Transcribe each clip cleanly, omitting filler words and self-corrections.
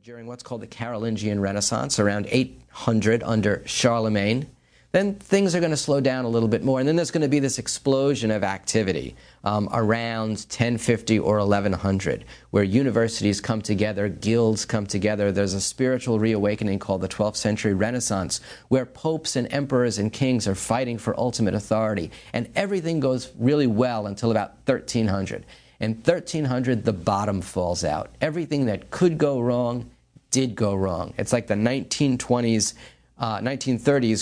during what's called the Carolingian Renaissance, around 800 under Charlemagne. Then things are going to slow down a little bit more, and then there's going to be this explosion of activity around 1050 or 1100, where universities come together, guilds come together. There's a spiritual reawakening called the 12th century Renaissance, where popes and emperors and kings are fighting for ultimate authority, and everything goes really well until about 1300. In 1300, the bottom falls out. Everything that could go wrong did go wrong. It's like the 1930s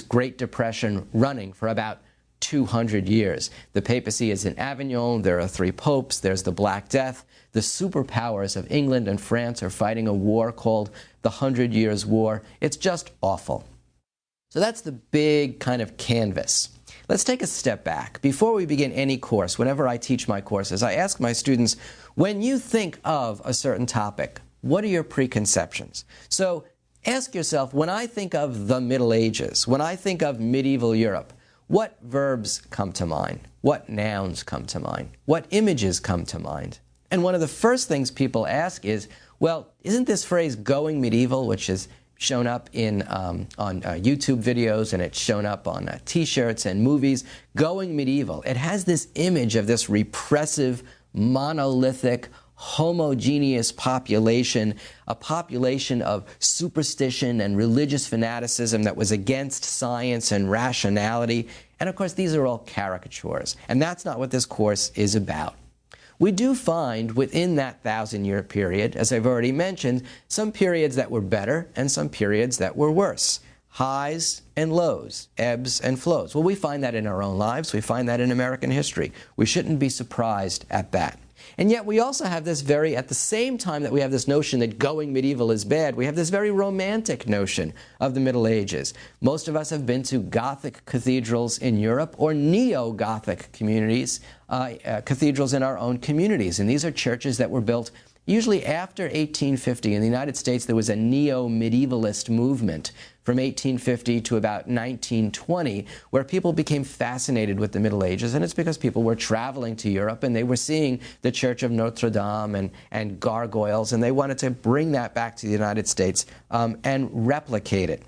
Great Depression running for about 200 years. The papacy is in Avignon. There are 3 popes. There's the Black Death. The superpowers of England and France are fighting a war called the 100 Years' War. It's just awful. So that's the big kind of canvas. Let's take a step back. Before we begin any course, whenever I teach my courses, I ask my students, when you think of a certain topic, what are your preconceptions? So ask yourself, when I think of the Middle Ages, when I think of medieval Europe, what verbs come to mind? What nouns come to mind? What images come to mind? And one of the first things people ask is, well, isn't this phrase going medieval, which is shown up on YouTube videos, and it's shown up on T-shirts and movies, going medieval. It has this image of this repressive, monolithic, homogeneous population, a population of superstition and religious fanaticism that was against science and rationality. And of course, these are all caricatures. And that's not what this course is about. We do find within that 1,000-year period, as I've already mentioned, some periods that were better and some periods that were worse. Highs and lows, ebbs and flows. Well, we find that in our own lives. We find that in American history. We shouldn't be surprised at that. And yet we also have this at the same time that we have this notion that going medieval is bad, we have this very romantic notion of the Middle Ages. Most of us have been to Gothic cathedrals in Europe or neo-Gothic communities, cathedrals in our own communities. And these are churches that were built usually after 1850. In the United States, there was a neo-medievalist movement from 1850 to about 1920, where people became fascinated with the Middle Ages, and it's because people were traveling to Europe and they were seeing the Church of Notre Dame and gargoyles, and they wanted to bring that back to the United States and replicate it.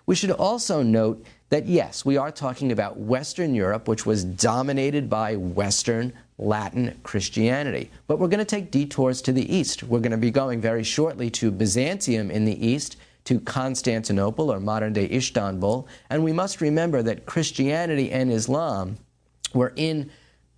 We should also note that, yes, we are talking about Western Europe, which was dominated by Western Latin Christianity. But we're going to take detours to the east. We're going to be going very shortly to Byzantium in the east, to Constantinople, or modern-day Istanbul. And we must remember that Christianity and Islam were in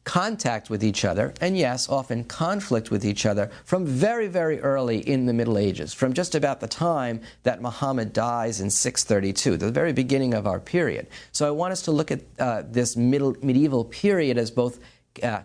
contact with each other, and yes, often conflict with each other, from very, very early in the Middle Ages, from just about the time that Muhammad dies in 632, the very beginning of our period. So I want us to look at this medieval period as both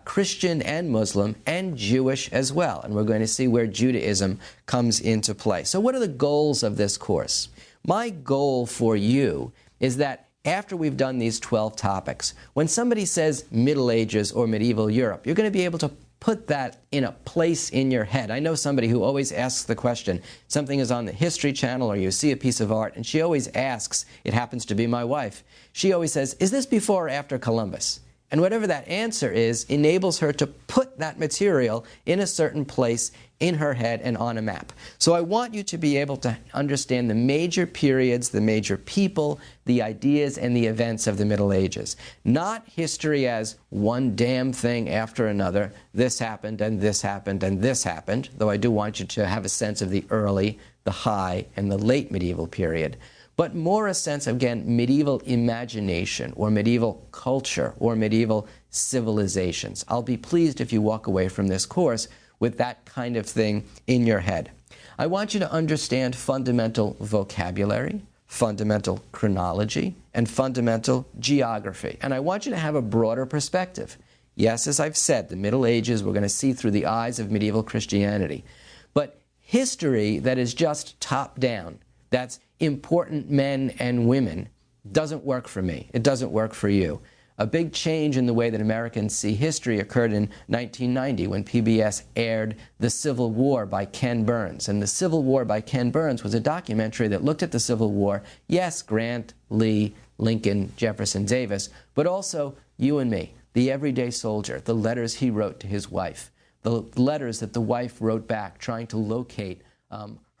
Christian and Muslim and Jewish as well. And we're going to see where Judaism comes into play. So what are the goals of this course? My goal for you is that after we've done these 12 topics, when somebody says Middle Ages or medieval Europe, you're going to be able to put that in a place in your head. I know somebody who always asks the question, something is on the History Channel or you see a piece of art, and she always asks, it happens to be my wife, she always says, is this before or after Columbus? And whatever that answer is enables her to put that material in a certain place in her head and on a map. So I want you to be able to understand the major periods, the major people, the ideas, and the events of the Middle Ages. Not history as one damn thing after another. This happened, and this happened, and this happened, though I do want you to have a sense of the early, the high, and the late medieval period. But more a sense of, again, medieval imagination or medieval culture or medieval civilizations. I'll be pleased if you walk away from this course with that kind of thing in your head. I want you to understand fundamental vocabulary, fundamental chronology, and fundamental geography. And I want you to have a broader perspective. Yes, as I've said, the Middle Ages we're going to see through the eyes of medieval Christianity. But history that is just top-down, that's important men and women, doesn't work for me. It doesn't work for you. A big change in the way that Americans see history occurred in 1990 when PBS aired The Civil War by Ken Burns. And The Civil War by Ken Burns was a documentary that looked at the Civil War, yes, Grant, Lee, Lincoln, Jefferson Davis, but also you and me, the everyday soldier, the letters he wrote to his wife, the letters that the wife wrote back trying to locate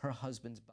her husband's body.